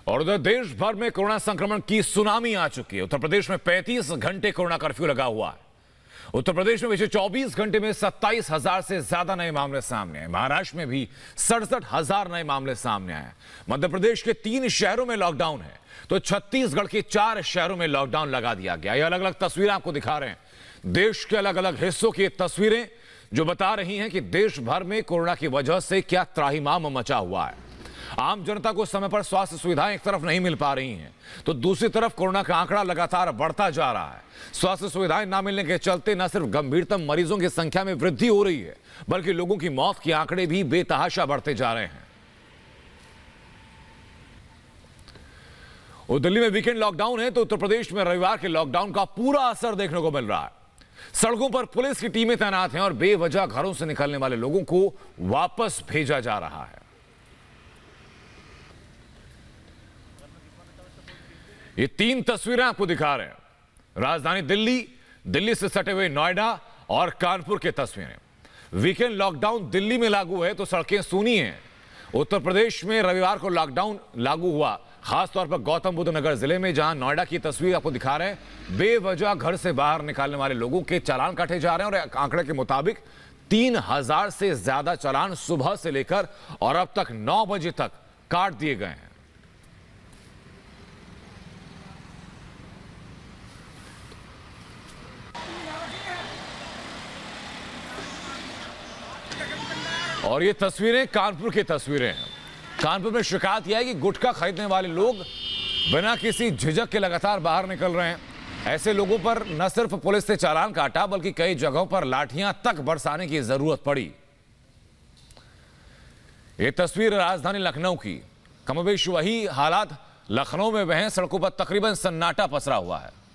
और उधर देश भर में कोरोना संक्रमण की सुनामी आ चुकी है। उत्तर प्रदेश में 35 घंटे कोरोना कर्फ्यू लगा हुआ है। उत्तर प्रदेश में पिछले 24 घंटे में 27,000 से ज्यादा नए मामले सामने आए। महाराष्ट्र में भी 67,000 नए मामले सामने आए। मध्य प्रदेश के 3 शहरों में लॉकडाउन है, तो छत्तीसगढ़ के 4 शहरों में लॉकडाउन लगा दिया गया। ये अलग अलग तस्वीरें आपको दिखा रहे हैं, देश के अलग अलग हिस्सों की तस्वीरें जो बता रही हैं कि देश भर में कोरोना की वजह से क्या त्राहिमाम मचा हुआ है। आम जनता को समय पर स्वास्थ्य सुविधाएं एक तरफ नहीं मिल पा रही हैं, तो दूसरी तरफ कोरोना का आंकड़ा लगातार बढ़ता जा रहा है। स्वास्थ्य सुविधाएं न मिलने के चलते न सिर्फ गंभीरतम मरीजों की संख्या में वृद्धि हो रही है, बल्कि लोगों की मौत के आंकड़े भी बेतहाशा बढ़ते जा रहे हैं। और दिल्ली में वीकेंड लॉकडाउन है, तो उत्तर प्रदेश में रविवार के लॉकडाउन का पूरा असर देखने को मिल रहा है। सड़कों पर पुलिस की टीमें तैनात हैं और बेवजह घरों से निकलने वाले लोगों को वापस भेजा जा रहा है। ये 3 तस्वीरें आपको दिखा रहे हैं। राजधानी दिल्ली से सटे हुए नोएडा और कानपुर की तस्वीरें। वीकेंड लॉकडाउन दिल्ली में लागू है तो सड़कें सूनी हैं। उत्तर प्रदेश में रविवार को लॉकडाउन लागू हुआ, खासतौर पर गौतम बुद्ध नगर जिले में, जहां नोएडा की तस्वीर आपको दिखा रहे हैं। बेवजह घर से बाहर निकालने वाले लोगों के चालान काटे जा रहे हैं और आंकड़े के मुताबिक 3,000 से ज्यादा चालान सुबह से लेकर और अब तक 9 बजे तक काट दिए गए हैं। और ये तस्वीरें कानपुर की तस्वीरें हैं। कानपुर में शिकायत यह है कि गुटखा खरीदने वाले लोग बिना किसी झिझक के लगातार बाहर निकल रहे हैं। ऐसे लोगों पर न सिर्फ पुलिस ने चालान काटा, बल्कि कई जगहों पर लाठियां तक बरसाने की जरूरत पड़ी। ये तस्वीर राजधानी लखनऊ की। कमोबेश वही हालात लखनऊ में वह हैं। सड़कों पर तकरीबन सन्नाटा पसरा हुआ है।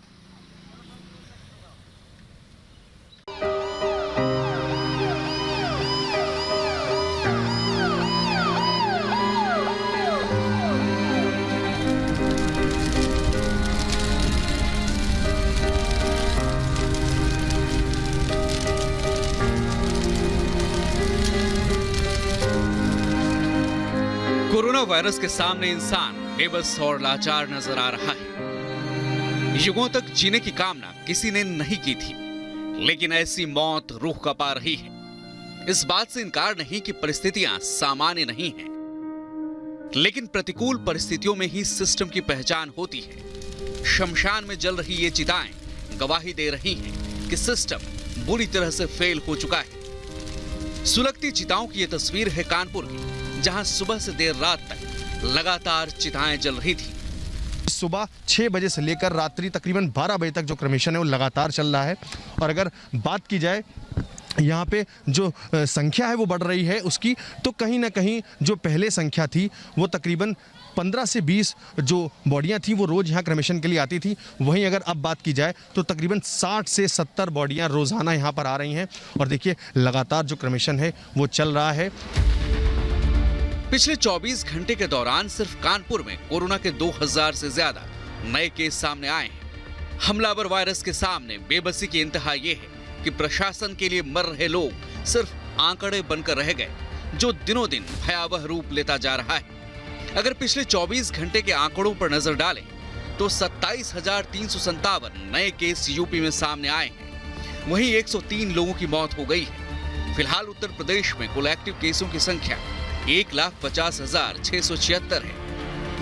कोरोना वायरस के सामने इंसान बेबस और लाचार नजर आ रहा है। युगों तक जीने की कामना किसी ने नहीं की थी, लेकिन ऐसी मौत रूह कपा रही है। इस बात से इनकार नहीं कि परिस्थितियां सामान्य नहीं हैं, लेकिन प्रतिकूल परिस्थितियों में ही सिस्टम की पहचान होती है। शमशान में जल रही ये चिताएं गवाही दे रही हैं कि सिस्टम बुरी तरह से फेल हो चुका है। सुलगती चिताओं की ये तस्वीर है कानपुर की, जहां सुबह से देर रात तक लगातार चिताएं जल रही थी। सुबह 6 बजे से लेकर रात्रि तकरीबन 12 बजे तक जो क्रमेशन है वो लगातार चल रहा है। और अगर बात की जाए यहाँ पे जो संख्या है वो बढ़ रही है उसकी, तो कहीं ना कहीं जो पहले संख्या थी वो तकरीबन 15 से 20 जो बॉडियां थी वो रोज़ यहाँ क्रमेशन के लिए आती थी। वहीं अगर अब बात की जाए तो तकरीबन 60 से 70 बॉडियां रोज़ाना यहाँ पर आ रही हैं। और देखिए लगातार जो क्रमेशन है वो चल रहा है। पिछले 24 घंटे के दौरान सिर्फ कानपुर में कोरोना के 2000 से ज्यादा नए केस सामने आए हैं। हमलावर वायरस के सामने बेबसी की इंतहा यह है कि प्रशासन के लिए मर रहे लोग सिर्फ आंकड़े बनकर रह गए, जो दिनों दिन भयावह रूप लेता जा रहा है। अगर पिछले 24 घंटे के आंकड़ों पर नजर डालें तो 27,357 नए केस यूपी में सामने आए हैं। वहीं 103 लोगों की मौत हो गई है। फिलहाल उत्तर प्रदेश में कुल एक्टिव केसों की संख्या 1,50,676 है,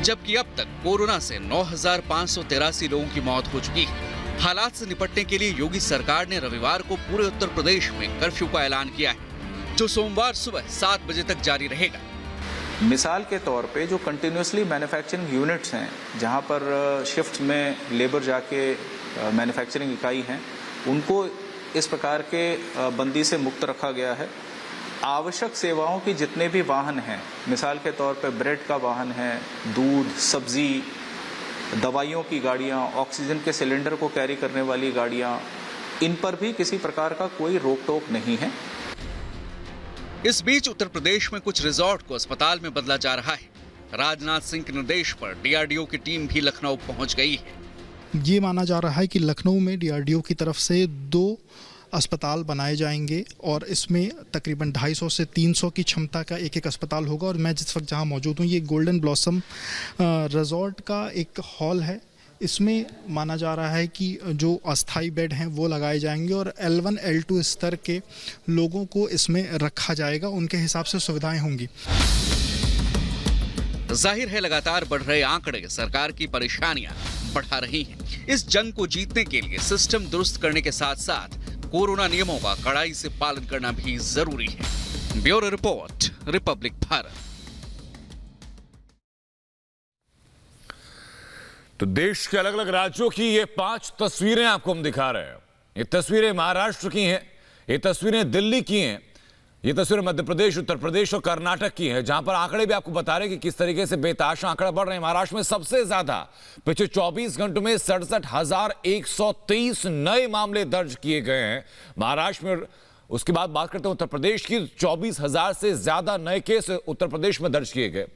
जबकि अब तक कोरोना से 9,583 लोगों की मौत हो चुकी है। हालात से निपटने के लिए योगी सरकार ने रविवार को पूरे उत्तर प्रदेश में कर्फ्यू का ऐलान किया है, जो सोमवार सुबह 7 बजे तक जारी रहेगा। मिसाल के तौर पे जो कंटिन्यूसली मैन्युफैक्चरिंग यूनिट्स हैं, जहां पर शिफ्ट में लेबर जाके मैन्युफैक्चरिंग इकाई हैं, उनको इस प्रकार के बंदी से मुक्त रखा गया है। आवश्यक सेवाओं की जितने भी वाहन हैं, मिसाल के तौर पे ब्रेड का वाहन है, दूध, सब्जी, दवाइयों की गाड़ियां, ऑक्सीजन के सिलेंडर को कैरी करने वाली गाड़ियां, इन पर भी किसी प्रकार का कोई रोक टोक नहीं है। इस बीच उत्तर प्रदेश में कुछ रिजॉर्ट को अस्पताल में बदला जा रहा है। राजनाथ सिंह के निर्देश पर डीआरडीओ की टीम भी लखनऊ पहुंच गई है। ये माना जा रहा है कि लखनऊ में डीआरडीओ की तरफ से 2 अस्पताल बनाए जाएंगे और इसमें तकरीबन 250 से 300 की क्षमता का एक अस्पताल होगा। और मैं जिस वक्त जहां मौजूद हूं, ये गोल्डन ब्लॉसम रिजॉर्ट का एक हॉल है। इसमें माना जा रहा है कि जो अस्थाई बेड हैं वो लगाए जाएंगे और L1 L2 स्तर के लोगों को इसमें रखा जाएगा, उनके हिसाब से सुविधाएं होंगी। जाहिर है लगातार बढ़ रहे आंकड़े सरकार की परेशानियां बढ़ा रही हैं। इस जंग को जीतने के लिए सिस्टम दुरुस्त करने के साथ साथ कोरोना नियमों का कड़ाई से पालन करना भी जरूरी है। Bureau report, Republic Bharat. तो देश के अलग अलग राज्यों की ये 5 तस्वीरें आपको हम दिखा रहे हैं। ये तस्वीरें महाराष्ट्र की हैं, ये तस्वीरें दिल्ली की हैं, ये तस्वीरें मध्य प्रदेश, उत्तर प्रदेश और कर्नाटक की हैं, जहां पर आंकड़े भी आपको बता रहे हैं कि किस तरीके से बेताशा आंकड़ा बढ़ रहे हैं। महाराष्ट्र में सबसे ज्यादा पिछले 24 घंटों में 67,123 नए मामले दर्ज किए गए हैं महाराष्ट्र में। उसके बाद बात करते हैं उत्तर प्रदेश की। 24,000 से ज्यादा नए केस उत्तर प्रदेश में दर्ज किए गए।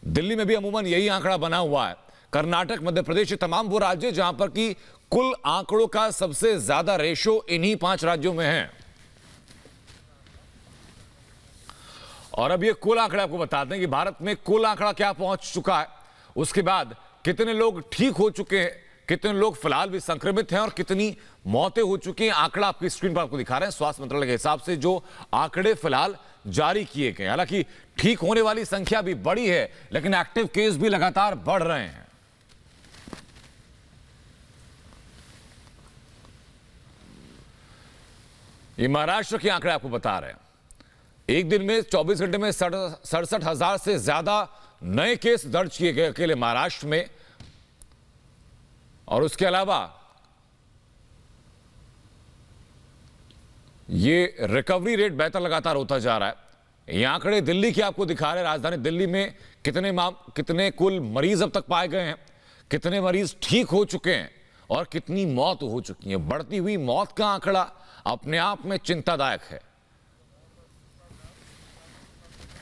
दिल्ली में भी अमूमन यही आंकड़ा बना हुआ है। कर्नाटक, मध्य प्रदेश, ये तमाम वो राज्य जहां पर कि कुल आंकड़ों का सबसे ज्यादा रेशो इन्हीं 5 राज्यों में है। और अब ये कुल आंकड़ा आपको बताते हैं कि भारत में कुल आंकड़ा क्या पहुंच चुका है, उसके बाद कितने लोग ठीक हो चुके हैं, कितने लोग फिलहाल भी संक्रमित हैं और कितनी मौतें हो चुकी हैं। आंकड़ा आपकी स्क्रीन पर आपको दिखा रहे हैं। स्वास्थ्य मंत्रालय के हिसाब से जो आंकड़े फिलहाल जारी किए गए, हालांकि ठीक होने वाली संख्या भी बड़ी है, लेकिन एक्टिव केस भी लगातार बढ़ रहे हैं। ये महाराष्ट्र के आंकड़े आपको बता रहे हैं। एक दिन में 24 घंटे में 67,000 से ज्यादा नए केस दर्ज किए गए अकेले महाराष्ट्र में। और उसके अलावा ये रिकवरी रेट बेहतर लगातार होता जा रहा है। ये आंकड़े दिल्ली के आपको दिखा रहे हैं। राजधानी दिल्ली में कितने कुल मरीज अब तक पाए गए हैं, कितने मरीज ठीक हो चुके हैं और कितनी मौत हो चुकी है। बढ़ती हुई मौत का आंकड़ा अपने आप में चिंतादायक है।